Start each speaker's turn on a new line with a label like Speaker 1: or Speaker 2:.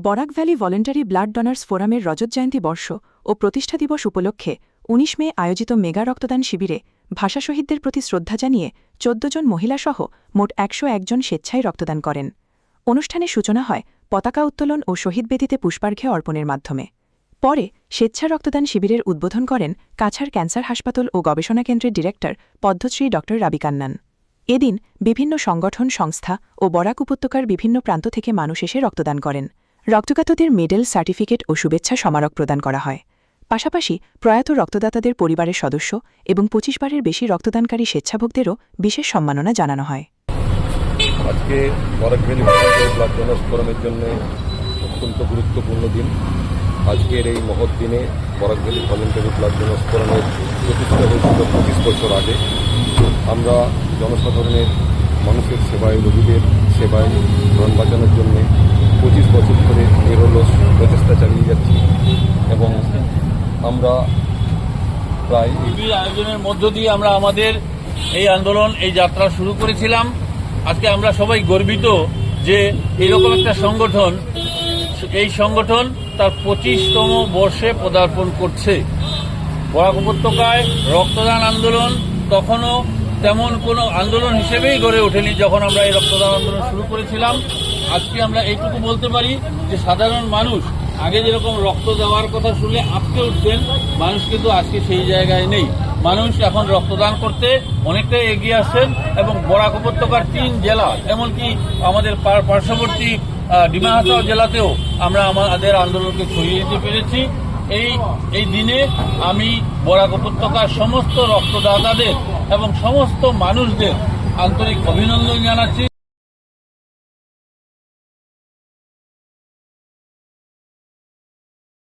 Speaker 1: Barak valley voluntary blood donors ফোরামের রজত জয়ন্তী বর্ষ ও প্রতিষ্ঠা দিবস উপলক্ষে ১৯ মে আয়োজিত মেগা রক্তদান শিবিরে ভাষা শহীদদের প্রতি শ্রদ্ধা জানিয়ে ১৪ জন মহিলাসহ মোট ১০১ জন স্বেচ্ছায় রক্তদান করেন। অনুষ্ঠানের সূচনা হয় পতাকা উত্তোলন ও শহীদ বেদিতে পুষ্পার্ঘ্য অর্পণের মাধ্যমে। পরে স্বেচ্ছা রক্তদান শিবিরের উদ্বোধন করেন কাছাড় ক্যান্সার হাসপাতাল ও গবেষণা কেন্দ্রের ডিরেক্টর পদ্মশ্রী ড রাবি কান্নান। এদিন বিভিন্ন সংগঠন সংস্থা ও বরাক উপত্যকার বিভিন্ন প্রান্ত থেকে মানুষ এসে রক্তদান করেন। রক্তদাতাদের মেডেল, সার্টিফিকেট ও শুভেচ্ছা স্মারক প্রদান করা হয়। পাশাপাশি প্রয়াত রক্তদাতাদের পরিবারের সদস্য এবং ২৫ বারের বেশি রক্তদানকারী স্বেচ্ছাভোগদেরও বিশেষ সম্মাননা জানানো হয়।
Speaker 2: আজকে Barak valley voluntary blood donors ফোরামের জন্য অত্যন্ত গুরুত্বপূর্ণ দিন। আজকের এই মহৎ দিনে Barak valley voluntary blood donors ফোরামের প্রতিষ্ঠা হয়েছিল ২৫ বছর আগে। আমরা জনসাধারণের মানুষের সেবায়, রোগীদের সেবায় প্রাণ বাঁচানোর জন্য ২৫ বছর ধরে নিরলস প্রচেষ্টা চালিয়ে যাচ্ছি এবং আমরা প্রায়
Speaker 3: এই আয়োজনের মধ্য দিয়ে আমরা আমাদের এই আন্দোলন, এই যাত্রা শুরু করেছিলাম। আজকে আমরা সবাই গর্বিত যে এরকম একটা সংগঠন, এই সংগঠন তার ২৫তম বর্ষে পদার্পণ করছে। বরাক উপত্যকায় রক্তদান আন্দোলন তখনও তেমন কোনো আন্দোলন হিসেবেই গড়ে ওঠেনি যখন আমরা এই রক্তদান আন্দোলন শুরু করেছিলাম। আজকে আমরা এইটুকু বলতে পারি যে সাধারণ মানুষ আগে যেরকম রক্ত দেওয়ার কথা শুনলে আঁতকে উঠতেন, মানুষ কিন্তু আজকে সেই জায়গায় নেই। মানুষ এখন রক্তদান করতে অনেকটাই এগিয়ে আসছেন এবং বরাক উপত্যকার ৩ জেলা, এমনকি আমাদের পার্শ্ববর্তী ডিমা হাসাও জেলাতেও আমরা আমাদের আন্দোলনকে ছড়িয়ে দিতে পেরেছি। এই দিনে আমি বরাক উপত্যকার সমস্ত রক্তদাতাদের এবং সমস্ত মানুষদের আন্তরিক অভিনন্দন জানাচ্ছি।